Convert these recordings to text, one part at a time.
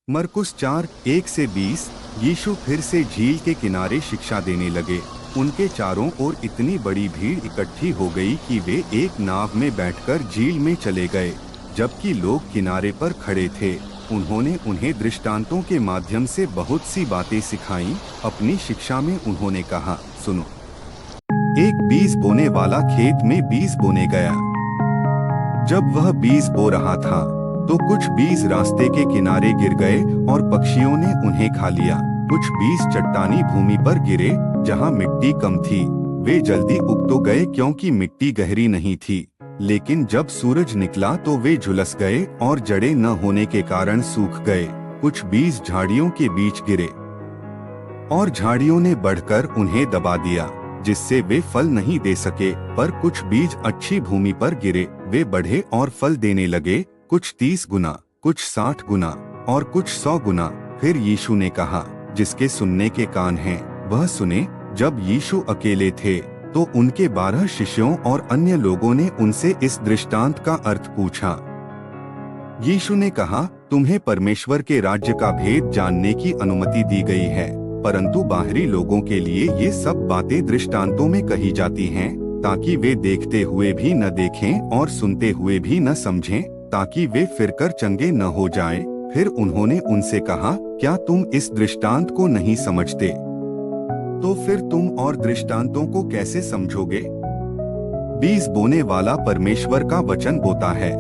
मरकुस 4:1-20। यीशु फिर से झील के किनारे शिक्षा देने लगे। उनके चारों ओर इतनी बड़ी भीड़ इकट्ठी हो गई कि वे एक नाव में बैठकर झील में चले गए, जबकि लोग किनारे पर खड़े थे। उन्होंने उन्हें दृष्टांतों के माध्यम से बहुत सी बातें सिखाईं। अपनी शिक्षा में उन्होंने कहा, सुनो, एक बीज बोने वाला खेत में बीज बोने गया। जब वह बीज बो रहा था तो कुछ बीज रास्ते के किनारे गिर गए और पक्षियों ने उन्हें खा लिया। कुछ बीज चट्टानी भूमि पर गिरे जहां मिट्टी कम थी। वे जल्दी उग तो गए क्योंकि मिट्टी गहरी नहीं थी, लेकिन जब सूरज निकला तो वे झुलस गए और जड़ें न होने के कारण सूख गए। कुछ बीज झाड़ियों के बीच गिरे और झाड़ियों ने बढ़कर उन्हें दबा दिया, जिससे वे फल नहीं दे सके। पर कुछ बीज अच्छी भूमि पर गिरे, वे बढ़े और फल देने लगे, कुछ 30 गुना, कुछ 60 गुना और कुछ 100 गुना। फिर यीशु ने कहा, जिसके सुनने के कान हैं, वह सुने। जब यीशु अकेले थे तो उनके 12 शिष्यों और अन्य लोगों ने उनसे इस दृष्टांत का अर्थ पूछा। यीशु ने कहा, तुम्हें परमेश्वर के राज्य का भेद जानने की अनुमति दी गई है, परंतु बाहरी लोगों के लिए ये सब बातें दृष्टांतों में कही जाती हैं, ताकि वे देखते हुए भी न देखें और सुनते हुए भी न समझें, ताकि वे फिरकर चंगे न हो जाएं। फिर उन्होंने उनसे कहा, क्या तुम इस दृष्टांत को नहीं समझते? तो फिर तुम और दृष्टांतों को कैसे समझोगे? बीज बोने वाला परमेश्वर का वचन बोता है।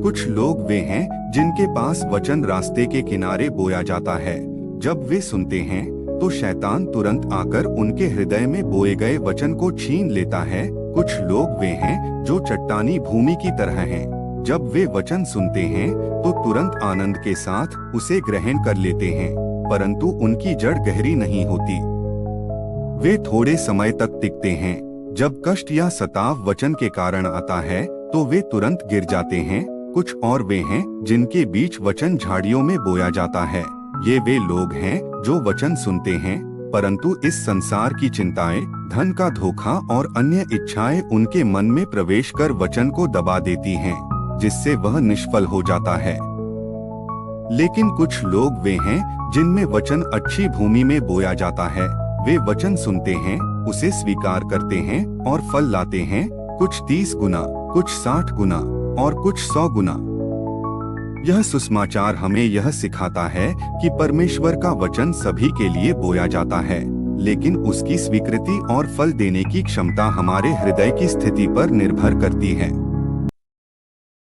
कुछ लोग वे हैं जिनके पास वचन रास्ते के किनारे बोया जाता है। जब वे सुनते हैं तो शैतान तुरंत आकर उनके हृदय में बोए गए वचन को छीन लेता है। कुछ लोग वे हैं जो चट्टानी भूमि की तरह हैं। जब वे वचन सुनते हैं तो तुरंत आनंद के साथ उसे ग्रहण कर लेते हैं, परंतु उनकी जड़ गहरी नहीं होती। वे थोड़े समय तक टिकते हैं। जब कष्ट या सताव वचन के कारण आता है तो वे तुरंत गिर जाते हैं। कुछ और वे हैं जिनके बीच वचन झाड़ियों में बोया जाता है। ये वे लोग हैं जो वचन सुनते हैं, परंतु इस संसार की चिंताएं, धन का धोखा और अन्य इच्छाएं उनके मन में प्रवेश कर वचन को दबा देती हैं, जिससे वह निष्फल हो जाता है। लेकिन कुछ लोग वे हैं जिनमें वचन अच्छी भूमि में बोया जाता है। वे वचन सुनते हैं, उसे स्वीकार करते हैं और फल लाते हैं, कुछ 30 गुना, कुछ 60 गुना और कुछ 100 गुना। यह सुसमाचार हमें यह सिखाता है कि परमेश्वर का वचन सभी के लिए बोया जाता है, लेकिन उसकी स्वीकृति और फल देने की क्षमता हमारे हृदय की स्थिति पर निर्भर करती है।